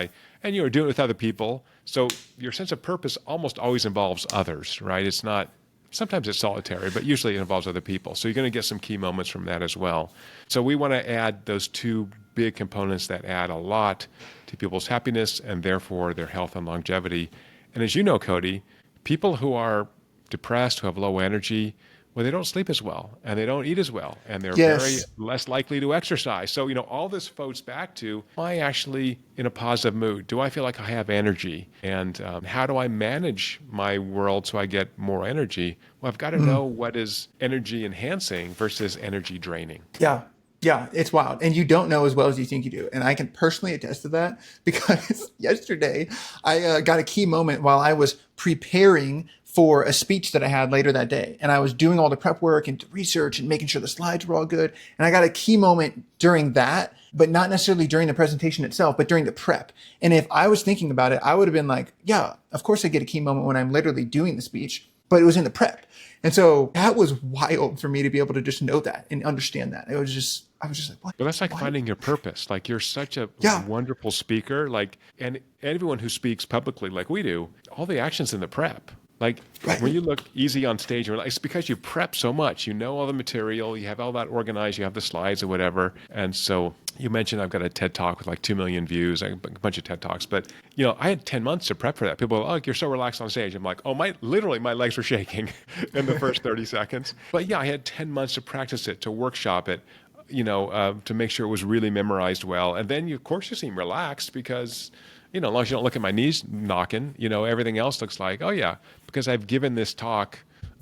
[SPEAKER 4] you're doing it with other people. So your sense of purpose almost always involves others, right? It's not. Sometimes it's solitary, but usually it involves other people. So you're going to get some key moments from that as well. So we want to add those two big components that add a lot to people's happiness and therefore their health and longevity. And as you know, Cody, people who are depressed, who have low energy, well, they don't sleep as well and they don't eat as well and they're very less likely to exercise. So, all this floats back to, am I actually in a positive mood? Do I feel like I have energy? And how do I manage my world so I get more energy? Well, I've got to know what is energy enhancing versus energy draining.
[SPEAKER 1] Yeah. Yeah, it's wild. And you don't know as well as you think you do. And I can personally attest to that because yesterday I got a key moment while I was preparing for a speech that I had later that day. And I was doing all the prep work and research and making sure the slides were all good. And I got a key moment during that, but not necessarily during the presentation itself, but during the prep. And if I was thinking about it, I would have been like, yeah, of course I get a key moment when I'm literally doing the speech, but it was in the prep. And so that was wild for me to be able to just know that and understand that. I was just like, what?
[SPEAKER 4] But that's like finding your purpose. Like you're such a wonderful speaker. Like, and everyone who speaks publicly like we do, all the action's in the prep. Like when you look easy on stage, it's because you prep so much. You know all the material, you have all that organized, you have the slides or whatever. And so you mentioned I've got a TED Talk with like 2 million views, a bunch of TED Talks. But, I had 10 months to prep for that. People are, you're so relaxed on stage. I'm like, my legs were shaking in the first 30 seconds. But yeah, I had 10 months to practice it, to workshop it, to make sure it was really memorized well. And then, of course, you seem relaxed because as long as you don't look at my knees knocking, everything else looks like, oh yeah, because I've given this talk,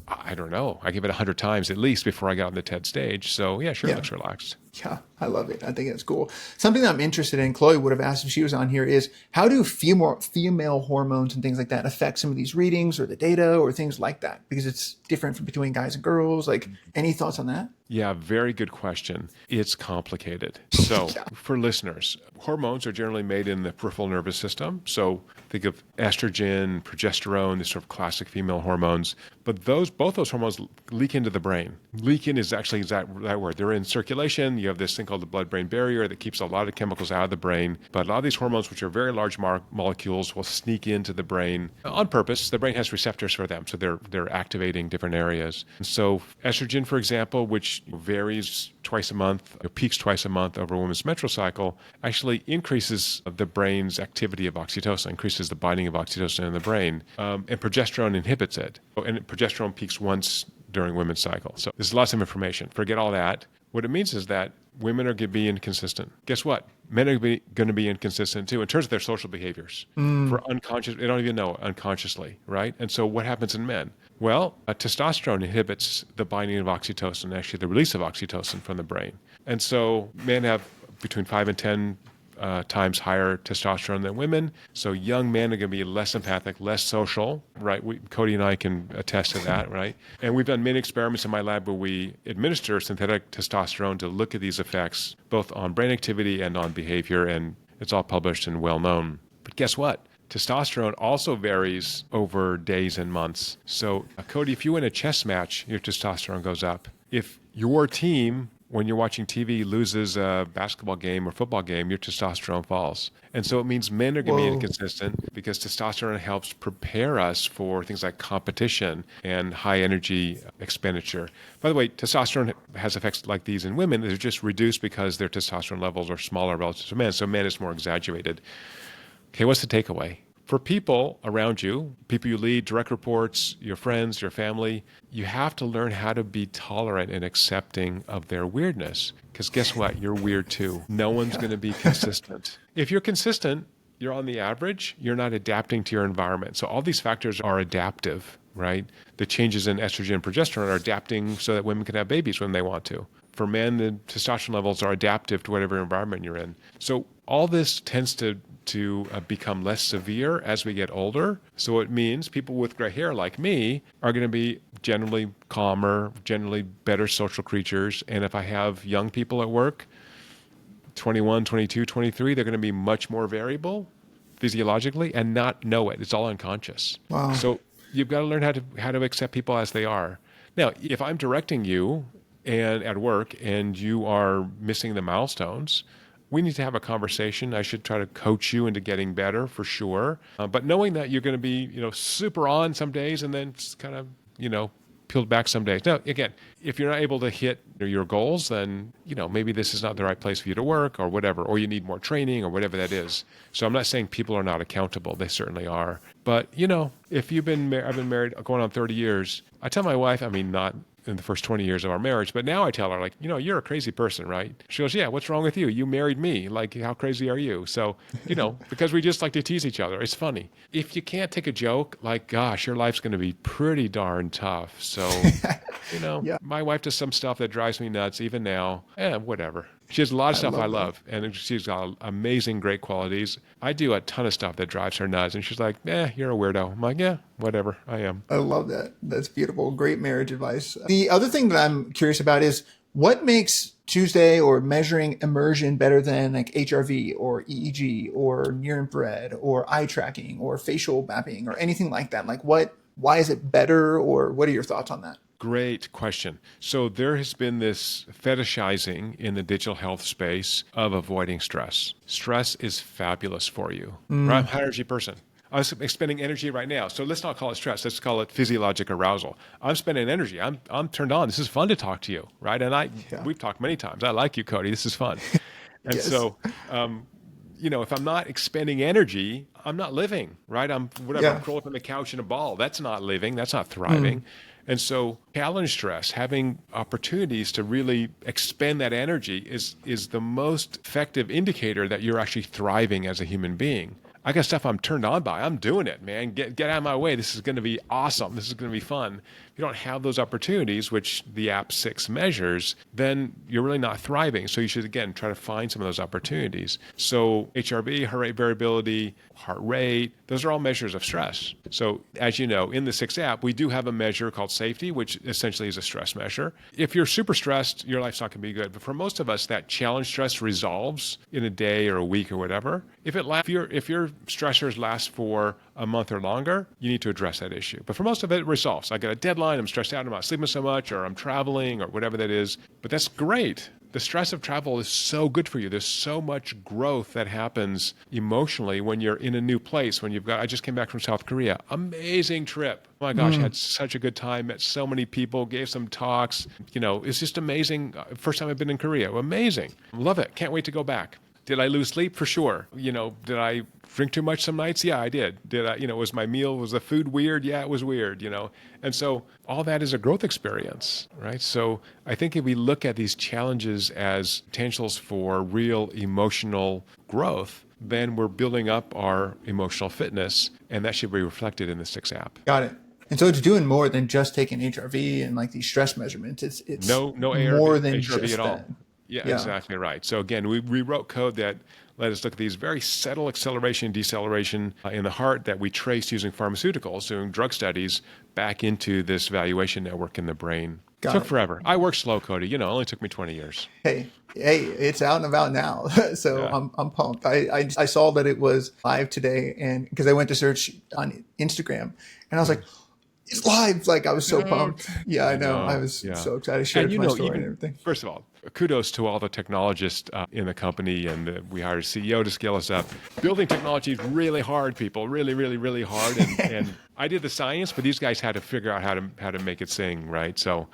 [SPEAKER 4] I don't know, I give it 100 times at least before I got on the TED stage. So yeah, sure, it looks relaxed.
[SPEAKER 1] Yeah, I love it. I think it's cool. Something that I'm interested in, Chloe would have asked if she was on here, is how do female hormones and things like that affect some of these readings or the data or things like that? Because it's different between guys and girls. Like, any thoughts on that?
[SPEAKER 4] Yeah, very good question. It's complicated. So for listeners, hormones are generally made in the peripheral nervous system. So think of estrogen, progesterone, these sort of classic female hormones. But both those hormones leak into the brain. Leak in is actually that word. They're in circulation. You have this thing called the blood-brain barrier that keeps a lot of chemicals out of the brain. But a lot of these hormones, which are very large molecules, will sneak into the brain on purpose. The brain has receptors for them, so they're activating different areas. And so estrogen, for example, which varies twice a month, peaks twice a month over a woman's menstrual cycle, actually increases the brain's activity of oxytocin, increases the binding of oxytocin in the brain, and progesterone inhibits it. And progesterone peaks once during women's cycle. So there's lots of information. Forget all that. What it means is that women are going to be inconsistent. Guess what? Men are going to be inconsistent too in terms of their social behaviors. For unconscious, they don't even know unconsciously, right? And so what happens in men? Well, testosterone inhibits the binding of oxytocin, actually the release of oxytocin from the brain. And so men have between 5 and 10 times higher testosterone than women. So young men are going to be less empathic, less social, right? Cody and I can attest to that, right? And we've done many experiments in my lab where we administer synthetic testosterone to look at these effects, both on brain activity and on behavior, and it's all published and well known. But guess what? Testosterone also varies over days and months. So, Cody, if you win a chess match, your testosterone goes up. If your team, when you're watching TV, loses a basketball game or football game, your testosterone falls. And so it means men are going to be inconsistent because testosterone helps prepare us for things like competition and high energy expenditure. By the way, testosterone has effects like these in women. They're just reduced because their testosterone levels are smaller relative to men. So men is more exaggerated. Okay, what's the takeaway? For people around you, people you lead, direct reports, your friends, your family, you have to learn how to be tolerant and accepting of their weirdness. Because guess what? You're weird too. No one's going to be consistent. If you're consistent, you're on the average, you're not adapting to your environment. So all these factors are adaptive, right? The changes in estrogen and progesterone are adapting so that women can have babies when they want to. For men, the testosterone levels are adaptive to whatever environment you're in. So all this tends to become less severe as we get older. So it means people with gray hair like me are going to be generally calmer, generally better social creatures. And if I have young people at work, 21, 22, 23, they're going to be much more variable physiologically and not know it. It's all unconscious.
[SPEAKER 1] Wow.
[SPEAKER 4] So you've got to learn how to accept people as they are. Now, if I'm directing you and at work and you are missing the milestones, we need to have a conversation. I should try to coach you into getting better for sure. But knowing that you're going to be, super on some days and then kind of, peeled back some days. Now, again, if you're not able to hit your goals, then, maybe this is not the right place for you to work or whatever, or you need more training or whatever that is. So I'm not saying people are not accountable. They certainly are. But, if I've been married going on 30 years, I tell my wife, not in the first 20 years of our marriage, but now I tell her, you're a crazy person, right? She goes, yeah, what's wrong with you? You married me. How crazy are you? So, because we just like to tease each other. It's funny. If you can't take a joke, gosh, your life's going to be pretty darn tough. So,
[SPEAKER 1] Yeah.
[SPEAKER 4] My wife does some stuff that drives me nuts even now. Whatever. She has a lot of stuff I love, and she's got amazing, great qualities. I do a ton of stuff that drives her nuts, and she's like, you're a weirdo. I'm like, yeah, whatever, I am.
[SPEAKER 1] I love that. That's beautiful. Great marriage advice. The other thing that I'm curious about is what makes Tuesday or measuring immersion better than HRV or EEG or near infrared or eye tracking or facial mapping or anything like that? Why is it better, or what are your thoughts on that?
[SPEAKER 4] Great question. So there has been this fetishizing in the digital health space of avoiding stress. Stress is fabulous for you. I'm a high energy person. I'm expending energy right now. So let's not call it stress. Let's call it physiologic arousal. I'm spending energy. I'm turned on. This is fun to talk to you, right? And we've talked many times. I like you, Cody. This is fun. And
[SPEAKER 1] Yes.
[SPEAKER 4] so, if I'm not expending energy, I'm not living, right? I'm curled up on the couch in a ball. That's not living. That's not thriving. And so challenge stress, having opportunities to really expend that energy is the most effective indicator that you're actually thriving as a human being. I got stuff I'm turned on by. I'm doing it, man. Get out of my way. This is going to be awesome. This is going to be fun. If you don't have those opportunities, which the app 6 measures, then you're really not thriving. So you should, again, try to find some of those opportunities. So HRV, heart rate variability, heart rate, those are all measures of stress. So as you know, in the 6 app, we do have a measure called safety, which essentially is a stress measure. If you're super stressed, your life's not going to be good. But for most of us, that challenge stress resolves in a day or a week or whatever. If your stressors last for a month or longer, you need to address that issue. But for most of it, it resolves. I got a deadline, I'm stressed out, I'm not sleeping so much, or I'm traveling, or whatever that is. But that's great. The stress of travel is so good for you. There's so much growth that happens emotionally when you're in a new place. I just came back from South Korea. Amazing trip. Oh my gosh, had such a good time, met so many people, gave some talks. It's just amazing. First time I've been in Korea. Amazing. Love it. Can't wait to go back. Did I lose sleep? For sure. Did I drink too much some nights? Yeah, I did. Was the food weird? Yeah, it was weird, And so all that is a growth experience, right? So I think if we look at these challenges as potentials for real emotional growth, then we're building up our emotional fitness, and that should be reflected in the 6 app.
[SPEAKER 1] Got it. And so it's doing more than just taking HRV and these stress measurements. It's
[SPEAKER 4] no
[SPEAKER 1] more than
[SPEAKER 4] HRV
[SPEAKER 1] just
[SPEAKER 4] at all.
[SPEAKER 1] that.
[SPEAKER 4] Yeah, exactly right. So again, we wrote code that let us look at these very subtle acceleration and deceleration in the heart that we traced using pharmaceuticals, doing drug studies, back into this valuation network in the brain. Took forever. I worked slow, Cody. It only took me 20 years.
[SPEAKER 1] Hey, it's out and about now. So yeah. I'm pumped. I saw that it was live today, and because I went to search on Instagram, and I was like, it's live. I was so pumped. Yeah, I know. I was so excited. I shared my story and everything.
[SPEAKER 4] First of all, kudos to all the technologists in the company, and we hired a CEO to scale us up. Building technology is really hard, people. Really, really, really hard. And I did the science, but these guys had to figure out how to make it sing, right? So,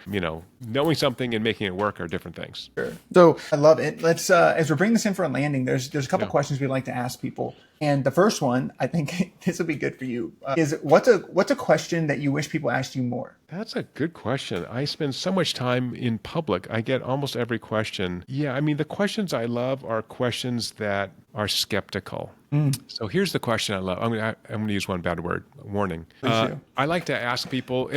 [SPEAKER 4] knowing something and making it work are different things.
[SPEAKER 1] Sure. So I love it. Let's as we're bringing this in for a landing, there's a couple questions we'd like to ask people. And the first one, I think this will be good for you, is what's a question that you wish people asked you more?
[SPEAKER 4] That's a good question. I spend so much time in public. I get almost every question. Yeah, the questions I love are questions that are skeptical. So here's the question I love. I'm going to use one bad word, warning. I like to ask people,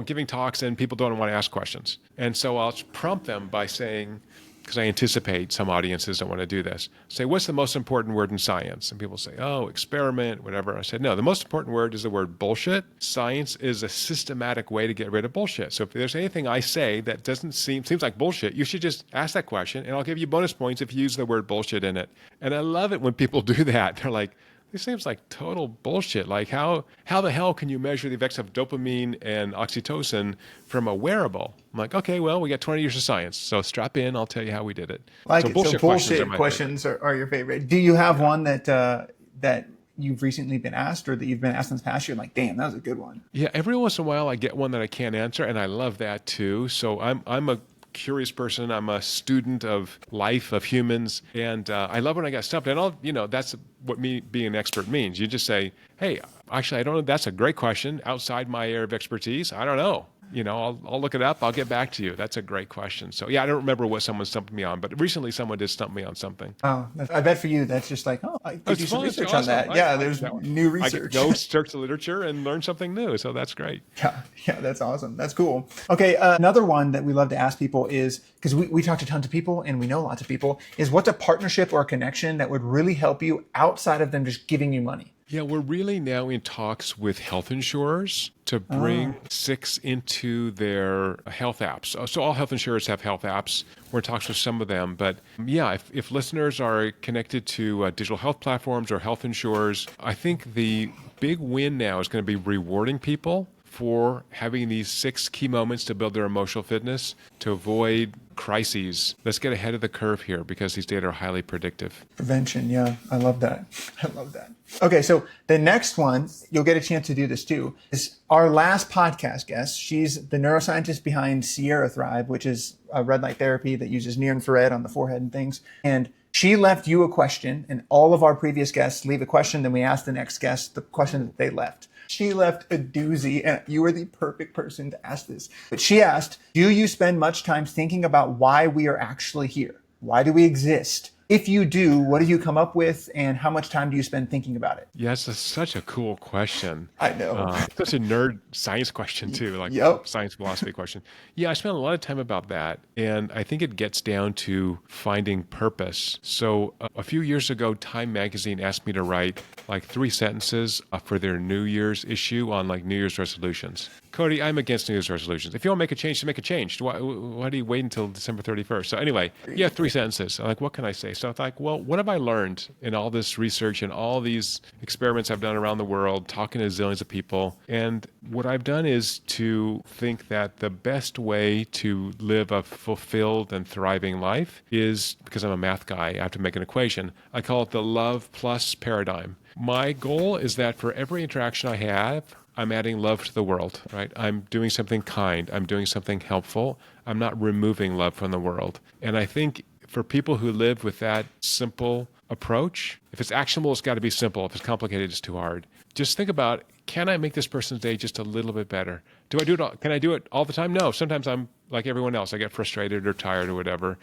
[SPEAKER 4] giving talks, and people don't want to ask questions. And so I'll prompt them by saying, because I anticipate some audiences don't want to do this, say, what's the most important word in science? And people say, oh, experiment, whatever. I said, no, the most important word is the word bullshit. Science is a systematic way to get rid of bullshit. So if there's anything I say that seems like bullshit, you should just ask that question, and I'll give you bonus points if you use the word bullshit in it. And I love it when people do that. They're like, this seems like total bullshit. Like how the hell can you measure the effects of dopamine and oxytocin from a wearable? I'm like, okay, well, we got 20 years of science. So strap in. I'll tell you how we did it.
[SPEAKER 1] Like
[SPEAKER 4] so
[SPEAKER 1] it.
[SPEAKER 4] bullshit,
[SPEAKER 1] So bullshit questions are your favorite. Do you have one that you've recently been asked or that you've been asked in the past? You're like, damn, that was a good one.
[SPEAKER 4] Yeah, every once in a while I get one that I can't answer, and I love that too. So I'm a curious person. I'm a student of life, of humans, and I love when I get stumped. And that's what me being an expert means. You just say, hey, actually, I don't know. That's a great question outside my area of expertise. I don't know. I'll look it up. I'll get back to you. That's a great question. So yeah, I don't remember what someone stumped me on, but recently someone did stump me on something.
[SPEAKER 1] Oh, I bet for you that's just like, I could do some research on that. Yeah, there's new research.
[SPEAKER 4] I can go search the literature and learn something new. So that's great.
[SPEAKER 1] Yeah, that's awesome. That's cool. Okay, another one that we love to ask people is, because we talk to tons of people and we know lots of people, is what's a partnership or a connection that would really help you outside of them just giving you money?
[SPEAKER 4] Yeah, we're really now in talks with health insurers to bring 6 into their health apps. So all health insurers have health apps. We're in talks with some of them. But yeah, if listeners are connected to digital health platforms or health insurers, I think the big win now is going to be rewarding people for having these 6 key moments to build their emotional fitness, to avoid crises. Let's get ahead of the curve here because these data are highly predictive.
[SPEAKER 1] Prevention, yeah, I love that. I love that. Okay, so the next one, you'll get a chance to do this too, is our last podcast guest. She's the neuroscientist behind Sierra Thrive, which is a red light therapy that uses near infrared on the forehead and things. And she left you a question, and all of our previous guests leave a question, then we ask the next guest the question that they left. She left a doozy, and you are the perfect person to ask this. But she asked, do you spend much time thinking about why we are actually here? Why do we exist? If you do, what do you come up with, and how much time do you spend thinking about it?
[SPEAKER 4] Yes, that's such a cool question.
[SPEAKER 1] I know.
[SPEAKER 4] Such a nerd science question too, like science philosophy question. Yeah, I spent a lot of time about that, and I think it gets down to finding purpose. So a few years ago, Time Magazine asked me to write like 3 sentences for their New Year's issue on like New Year's resolutions. Cody, I'm against New Year's resolutions. If you want to make a change, to make a change. Why do you wait until December 31st? So anyway, 3 sentences. I'm like, what can I say? So I thought, well, what have I learned in all this research and all these experiments I've done around the world, talking to zillions of people? And what I've done is to think that the best way to live a fulfilled and thriving life is, because I'm a math guy, I have to make an equation. I call it the love plus paradigm. My goal is that for every interaction I have, I'm adding love to the world, right? I'm doing something kind. I'm doing something helpful. I'm not removing love from the world. And I think for people who live with that simple approach, if it's actionable, it's got to be simple. If it's complicated, it's too hard. Just think about, can I make this person's day just a little bit better? Do I do it all? Can I do it all the time? No. Sometimes I'm like everyone else. I get frustrated or tired or whatever.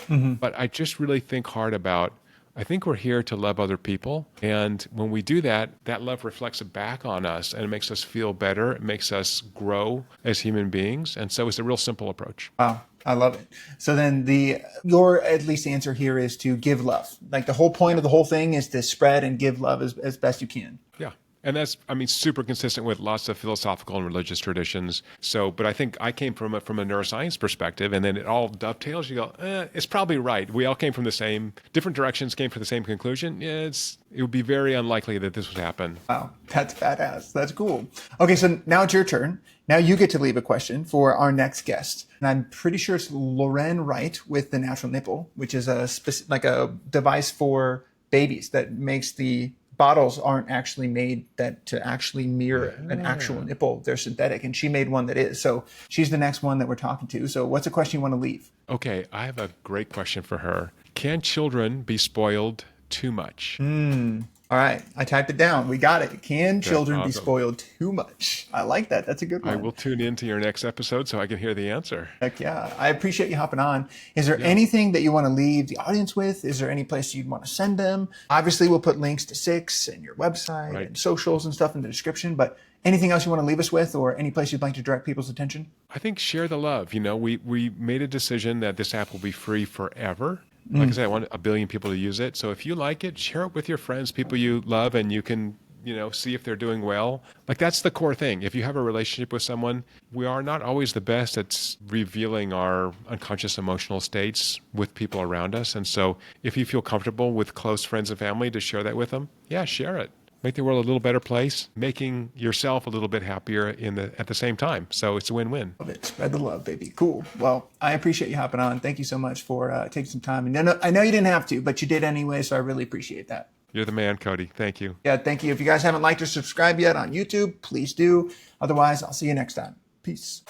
[SPEAKER 4] Mm-hmm. But I just really think hard about, I think we're here to love other people. And when we do that, that love reflects back on us and it makes us feel better. It makes us grow as human beings. And so it's a real simple approach.
[SPEAKER 1] Wow. I love it. So then your at least answer here is to give love. Like the whole point of the whole thing is to spread and give love as best you can.
[SPEAKER 4] Yeah. And that's, super consistent with lots of philosophical and religious traditions. So, but I think I came from a neuroscience perspective, and then it all dovetails. You go, it's probably right. We all came from the same, different directions, came to the same conclusion. It would be very unlikely that this would happen.
[SPEAKER 1] Wow, that's badass. That's cool. Okay, so now it's your turn. Now you get to leave a question for our next guest. And I'm pretty sure it's Loren Wright with the Natural Nipple, which is a device for babies that makes the bottles aren't actually made to actually mirror an actual nipple. They're synthetic, and she made one that is. So she's the next one that we're talking to. So what's a question you want to leave?
[SPEAKER 4] Okay, I have a great question for her. Can children be spoiled too much?
[SPEAKER 1] All right, I typed it down. We got it. Can children be spoiled too much? I like that. That's a good one.
[SPEAKER 4] I will tune in to your next episode so I can hear the answer.
[SPEAKER 1] Heck yeah. I appreciate you hopping on. Is there anything that you want to leave the audience with? Is there any place you'd want to send them? Obviously, we'll put links to Six and your website and socials and stuff in the description, but anything else you want to leave us with, or any place you'd like to direct people's attention?
[SPEAKER 4] I think share the love. We made a decision that this app will be free forever. Like I said, I want 1 billion people to use it. So if you like it, share it with your friends, people you love, and you can, see if they're doing well. Like that's the core thing. If you have a relationship with someone, we are not always the best at revealing our unconscious emotional states with people around us. And so if you feel comfortable with close friends and family to share that with them, share it. make the world a little better place, making yourself a little bit happier at the same time. So it's a win-win.
[SPEAKER 1] Love it. Spread the love, baby. Cool. Well, I appreciate you hopping on. Thank you so much for taking some time. And I know you didn't have to, but you did anyway, so I really appreciate that.
[SPEAKER 4] You're the man, Cody. Thank you.
[SPEAKER 1] Yeah, thank you. If you guys haven't liked or subscribed yet on YouTube, please do. Otherwise, I'll see you next time. Peace.